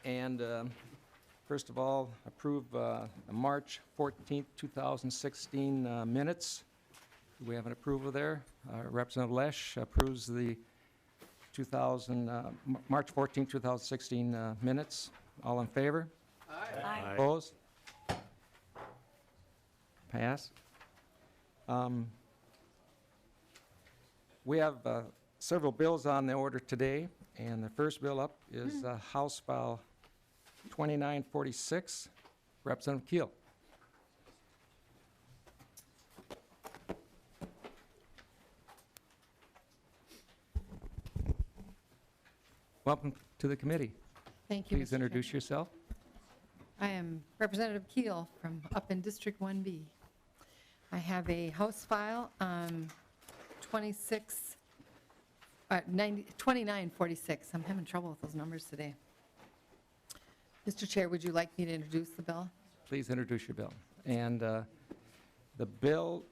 And first of all, approve the March 14th, 2016 minutes. Do we have an approval there? Representative Lesh approves the March 14th, 2016 minutes. All in favor? Aye. Opposed? Pass. We have several bills on the order today, and the first bill up is House File 2946. Representative Keel. Welcome to the committee. Thank you, Please Mr. introduce Chairman. yourself. I am Representative Keel from up in District 1B. I have a House File 2946. I'm having trouble with those numbers today. Mr. Chair, would you like me to introduce the bill? Please introduce your bill. And the bill,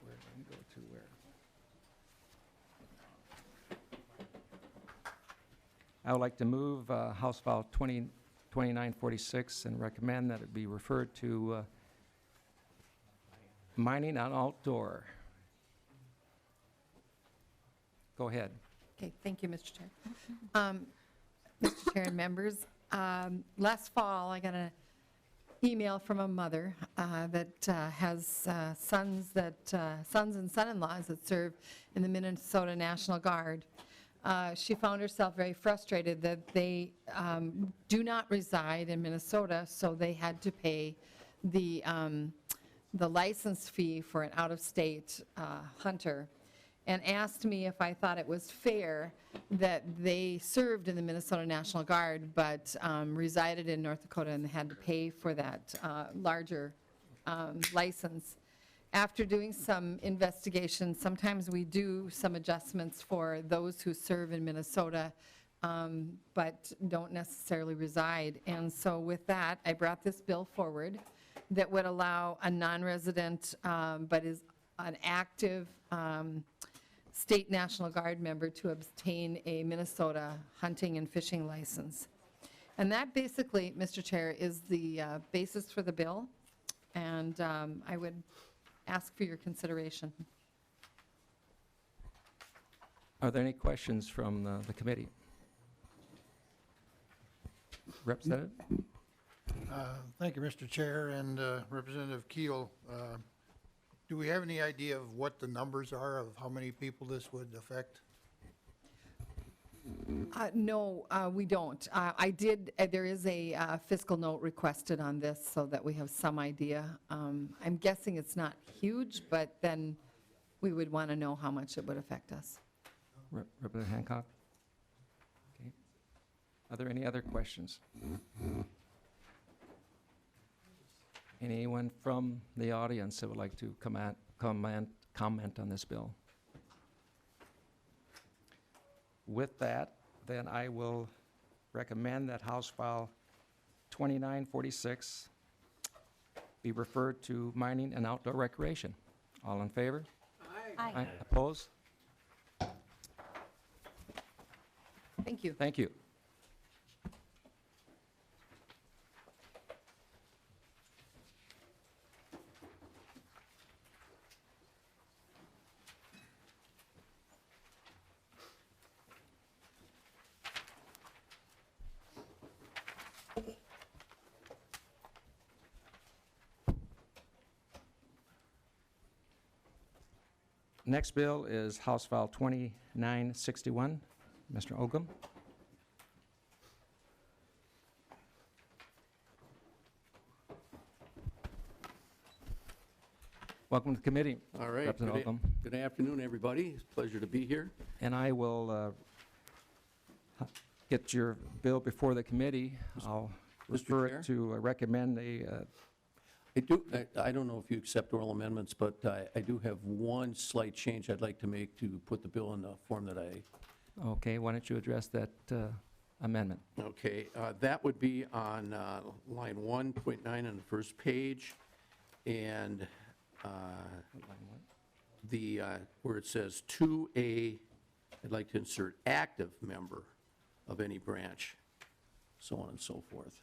where do we go to where? I would like to move House File 2946 and recommend that it be referred to mining and outdoor. Go ahead. Okay, thank you, Mr. Chair. Mr. Chair and members, last fall I got an email from a mother that has sons and son-in-laws that serve in the Minnesota National Guard. She found herself very frustrated that they do not reside in Minnesota, so they had to pay the license fee for an out-of-state hunter, and asked me if I thought it was fair that they served in the Minnesota National Guard but resided in North Dakota and had to pay for that larger license. After doing some investigation, sometimes we do some adjustments for those who serve in Minnesota but don't necessarily reside. And so with that, I brought this bill forward that would allow a non-resident but is an active state National Guard member to obtain a Minnesota hunting and fishing license. And that basically, Mr. Chair, is the basis for the bill, and I would ask for your consideration. Are there any questions from the committee? Representative? Thank you, Mr. Chair, and Representative Keel. Do we have any idea of what the numbers are of how many people this would affect? No, we don't. There is a fiscal note requested on this so that we have some idea. I'm guessing it's not huge, but then we would want to know how much it would affect us. Representative Hancock? Okay. Are there any other questions? Anyone from the audience that would like to comment on this bill? With that, then I will recommend that House File 2946 be referred to mining and outdoor recreation. All in favor? Aye. Aye. Opposed? Thank you. Thank you. Next bill is House File 2961. Mr. Ogum. Welcome to the committee. All right. Representative Ogum. Good afternoon, everybody. It's a pleasure to be here. And I will get your bill before the committee. I'll refer Chair? it to recommend a I don't know if you accept oral amendments, but I do have one slight change I'd like to make to put the bill in the form that I... Okay, why don't you address that amendment? Okay, that would be on line 1.9 on the first page, and where it says 2A, I'd like to insert active member of any branch. so on and so forth.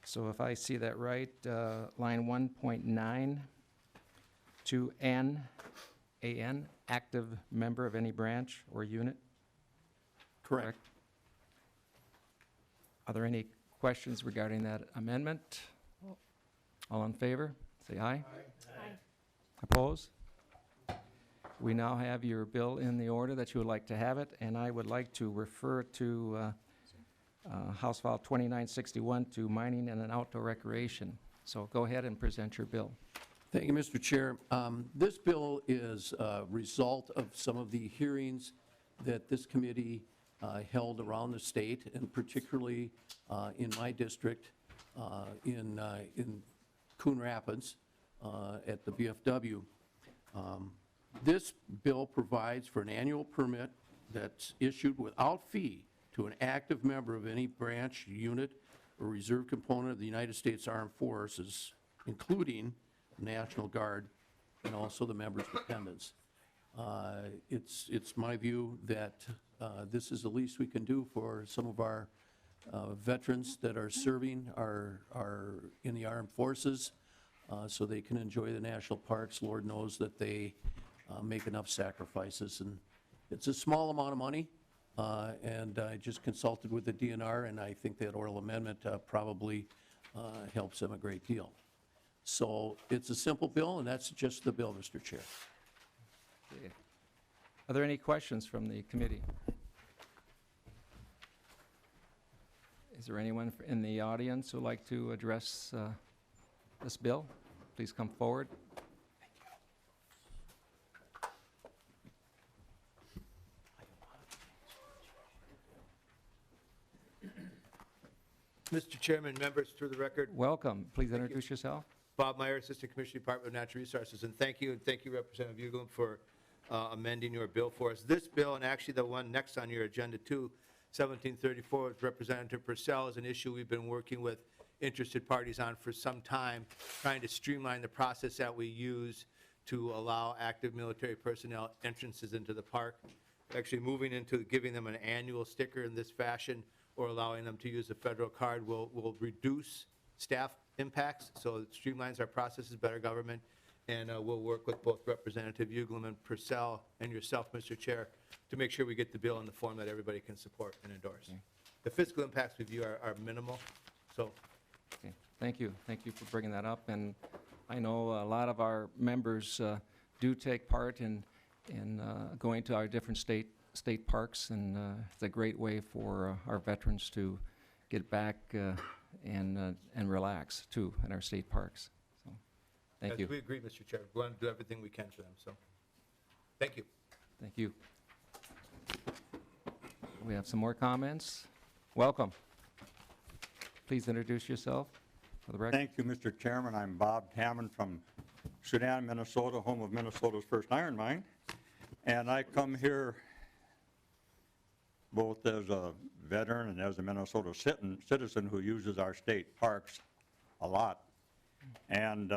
So if I see that right, line 1.9 to N, AN, active member of any branch or unit? Correct. Are there any questions regarding that amendment? All in favor, say aye. Aye. Opposed? We now have your bill in the order that you would like to have it, and I would like to refer to House File 2961 to mining and an outdoor recreation. So go ahead and present your bill. Thank you, Mr. Chair. This bill is a result of some of the hearings that this committee held around the state, and particularly in my district in Coon Rapids at the VFW. This bill provides for an annual permit that's issued without fee to an active member of any branch, unit, or reserve component of the United States Armed Forces, including the National Guard and also the members' dependents. It's my view that this is the least we can do for some of our veterans that are serving are in the armed forces, so they can enjoy the national parks. Lord knows that they make enough sacrifices, and it's a small amount of money, and I just consulted with the DNR, and I think that oral amendment probably helps them a great deal. So it's a simple bill, and that's just the bill, Mr. Chair. Okay. Are there any questions from the committee? Is there anyone in the audience who would like to address this bill? Please come forward. Mr. Chairman, members, through the record, Welcome. Please introduce yourself. Bob Meyer, Assistant Commissioner, Department of Natural Resources, and thank you Representative Uglum, for amending your bill for us. This bill, and actually the one next on your agenda too, 1734 with Representative Purcell, is an issue we've been working with interested parties on for some time, trying to streamline the process that we use to allow active military personnel entrances into the park. Actually moving into giving them an annual sticker in this fashion, or allowing them to use a federal card will reduce staff impacts, so it streamlines our processes, better government, and we'll work with both Representative Uglum and Purcell and yourself, Mr. Chair, to make sure we get the bill in the form that everybody can support and endorse. Okay. The fiscal impacts we view are minimal, so Okay. Thank you. Thank you for bringing that up. And I know a lot of our members do take part in going to our different state parks, and it's a great way for our veterans to get back and relax too in our state parks. So, thank as you. we agree, Mr. Chair, we want to do everything we can for them, so thank you. Thank you. We have some more comments. Welcome. Please introduce yourself for the record. Thank you, Mr. Chairman. I'm Bob Hammond from Sudan, Minnesota, home of Minnesota's first iron mine. And I come here both as a veteran and as a Minnesota citizen who uses our state parks a lot. And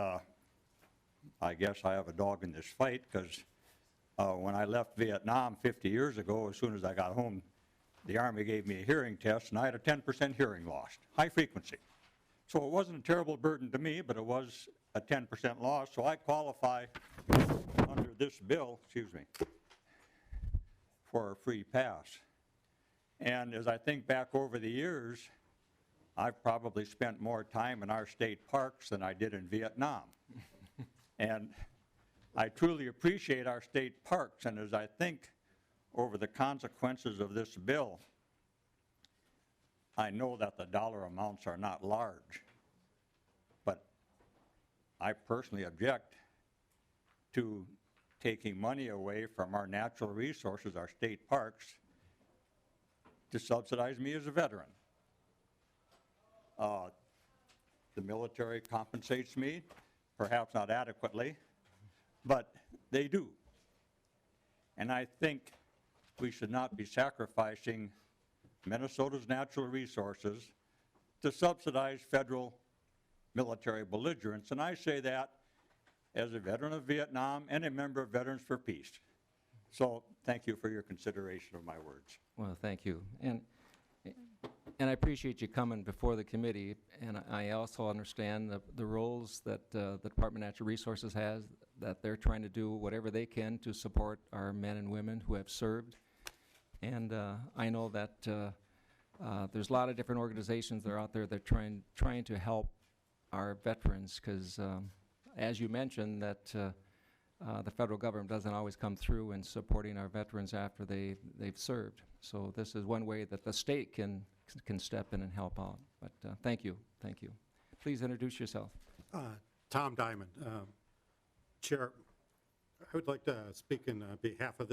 I guess I have a dog in this fight, because when I left Vietnam 50 years ago, as soon as I got home, the Army gave me a hearing test, and I had a 10% hearing loss, high frequency. So it wasn't a terrible burden to me, but it was a 10% loss, so I qualify under this bill, excuse me, for a free pass. And as I think back over the years, I've probably spent more time in our state parks than I did in Vietnam. And I truly appreciate our state parks, and as I think over the consequences of this bill, I know that the dollar amounts are not large, but I personally object to taking money away from our natural resources, our state parks, to subsidize me as a veteran. The military compensates me, perhaps not adequately, but they do. And I think we should not be sacrificing Minnesota's natural resources to subsidize federal military belligerents. And I say that as a veteran of Vietnam and a member of Veterans for Peace. So thank you for your consideration of my words. Well, thank you. And I appreciate you coming before the committee, and I also understand the roles that the Department of Natural Resources has, that they're trying to do whatever they can to support our men and women who have served. And I know that there's a lot of different organizations that are out there that are trying to help our veterans, because as you mentioned, that the federal government doesn't always come through in supporting our veterans after they've served. So this is one way that the state can step in and help out. But thank you, thank you. Please introduce yourself. Tom Diamond. Chair, I would like to speak in behalf of